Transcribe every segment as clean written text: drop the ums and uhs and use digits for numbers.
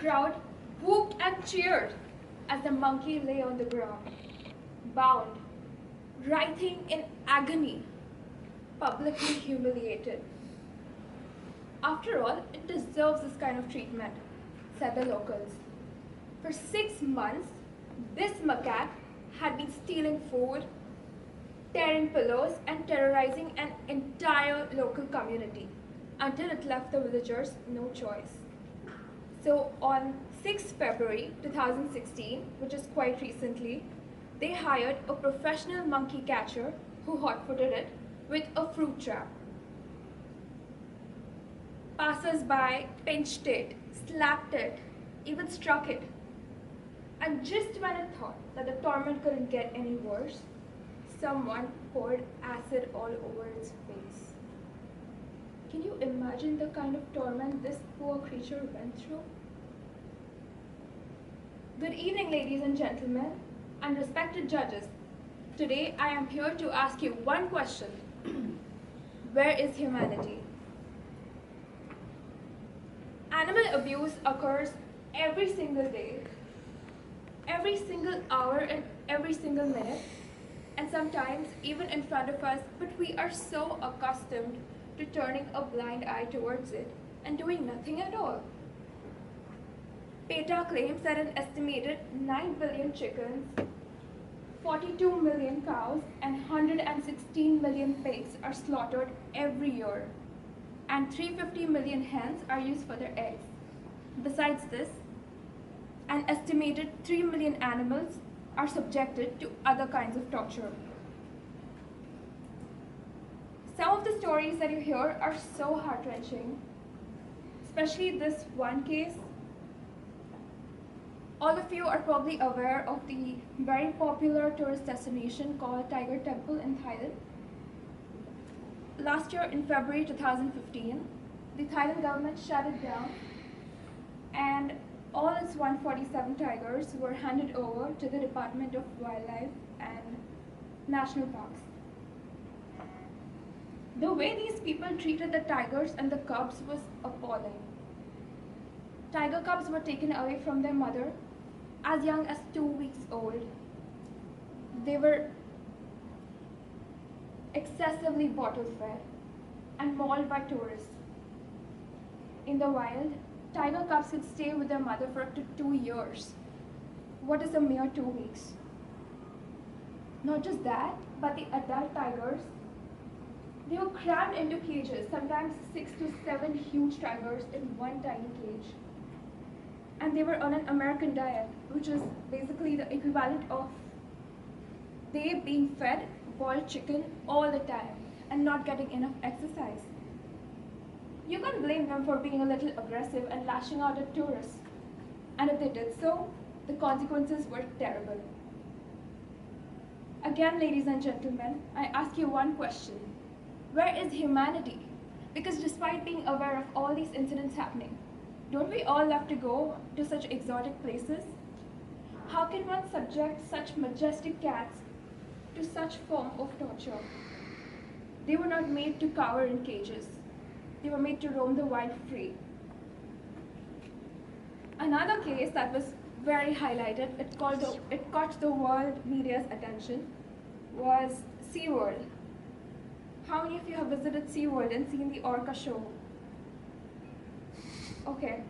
crowd whooped and cheered as the monkey lay on the ground, bound, writhing in agony, publicly humiliated. After all, it deserves this kind of treatment, said the locals. For 6 months, this macaque had been stealing food, tearing pillows, and terrorizing an entire local community until it left the villagers no choice. So on 6 February 2016, which is quite recently, they hired a professional monkey catcher who hot-footed it with a fruit trap. Passers-by pinched it, slapped it, even struck it. And just when it thought that the torment couldn't get any worse, someone poured acid all over its face. Can you imagine the kind of torment this poor creature went through? Good evening, ladies and gentlemen, and respected judges. Today I am here to ask you one question. Where is humanity? Animal abuse occurs every single day, every single hour and every single minute, and sometimes even in front of us, but we are so accustomed to turning a blind eye towards it and doing nothing at all. PETA claims that an estimated 9 billion chickens, 42 million cows, and 116 million pigs are slaughtered every year, and 350 million hens are used for their eggs. Besides this, an estimated 3 million animals are subjected to other kinds of torture. Some of the stories that you hear are so heart-wrenching, especially this one case. All of you are probably aware of the very popular tourist destination called Tiger Temple in Thailand. Last year in February 2015, the Thailand government shut it down and all its 147 tigers were handed over to the Department of Wildlife and National Parks. The way these people treated the tigers and the cubs was appalling. Tiger cubs were taken away from their mother as young as 2 weeks old. They were excessively bottle-fed and mauled by tourists. In the wild, tiger cubs could stay with their mother for up to 2 years. What is a mere 2 weeks? Not just that, but the adult tigers, they were crammed into cages, sometimes 6 to 7 huge tigers in one tiny cage. And they were on an American diet, which is basically the equivalent of they being fed boiled chicken all the time and not getting enough exercise. You can't blame them for being a little aggressive and lashing out at tourists. And if they did so, the consequences were terrible. Again, ladies and gentlemen, I ask you one question. Where is humanity? Because despite being aware of all these incidents happening, don't we all love to go to such exotic places? How can one subject such majestic cats to such form of torture? They were not made to cower in cages. They were made to roam the wild free. Another case that was very highlighted, it caught the world media's attention, was SeaWorld. How many of you have visited SeaWorld and seen the orca show? Okay.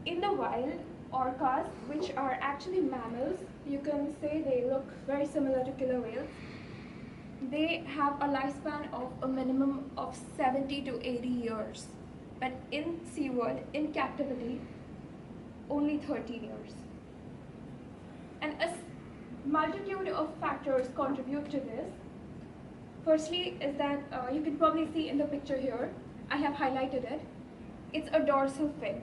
In the wild, orcas, which are actually mammals, you can say they look very similar to killer whales. They have a lifespan of a minimum of 70 to 80 years. But in SeaWorld, in captivity, only 13 years. And a multitude of factors contribute to this. Firstly is that you can probably see in the picture here, I have highlighted it. It's a dorsal fin.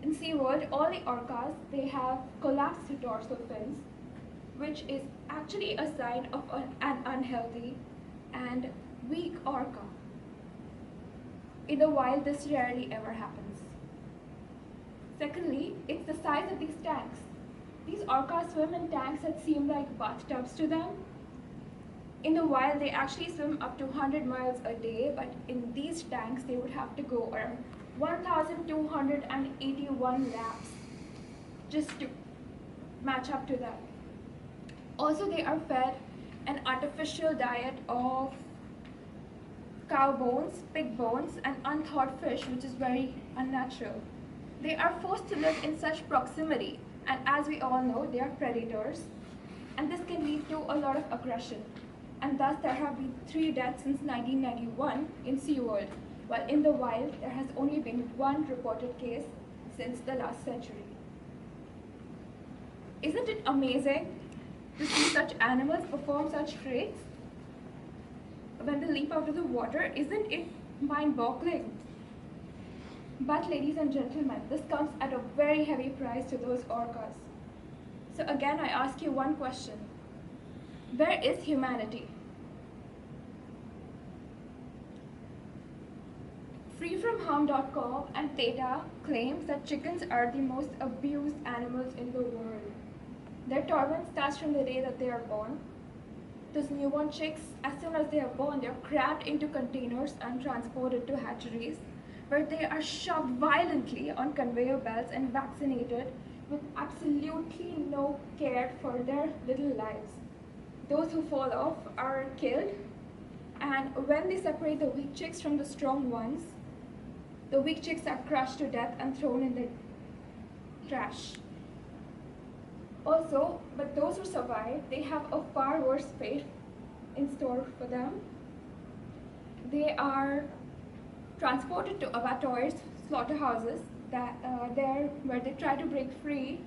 In SeaWorld, all the orcas, they have collapsed dorsal fins, which is actually a sign of an unhealthy and weak orca. In the wild, this rarely ever happens. Secondly, it's the size of these tanks. These orcas swim in tanks that seem like bathtubs to them. In the wild, they actually swim up to 100 miles a day, but in these tanks, they would have to go around 1,281 laps just to match up to that. Also, they are fed an artificial diet of cow bones, pig bones, and unthawed fish, which is very unnatural. They are forced to live in such proximity, and as we all know, they are predators, and this can lead to a lot of aggression. And thus, there have been 3 deaths since 1991 in SeaWorld, while in the wild, there has only been 1 reported case since the last century. Isn't it amazing to see such animals perform such traits? When they leap out of the water, isn't it mind-boggling? But ladies and gentlemen, this comes at a very heavy price to those orcas. So again, I ask you one question. Where is humanity? FreeFromHarm.com and Theta claims that chickens are the most abused animals in the world. Their torment starts from the day that they are born. Those newborn chicks, as soon as they are born, they are crammed into containers and transported to hatcheries, where they are shoved violently on conveyor belts and vaccinated with absolutely no care for their little lives. Those who fall off are killed, and when they separate the weak chicks from the strong ones, the weak chicks are crushed to death and thrown in the trash. Also, but those who survive, they have a far worse fate in store for them. They are transported to abattoirs, slaughterhouses, there where they try to break free,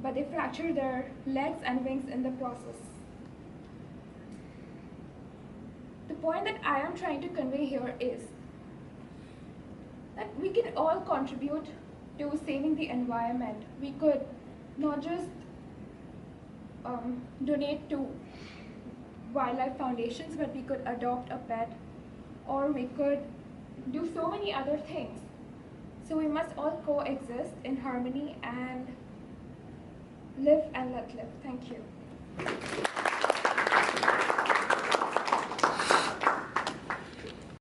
but they fracture their legs and wings in the process. The point that I am trying to convey here is that we can all contribute to saving the environment. We could not just donate to wildlife foundations, but we could adopt a pet, or we could do so many other things. So we must all coexist in harmony and live and let live. Thank you.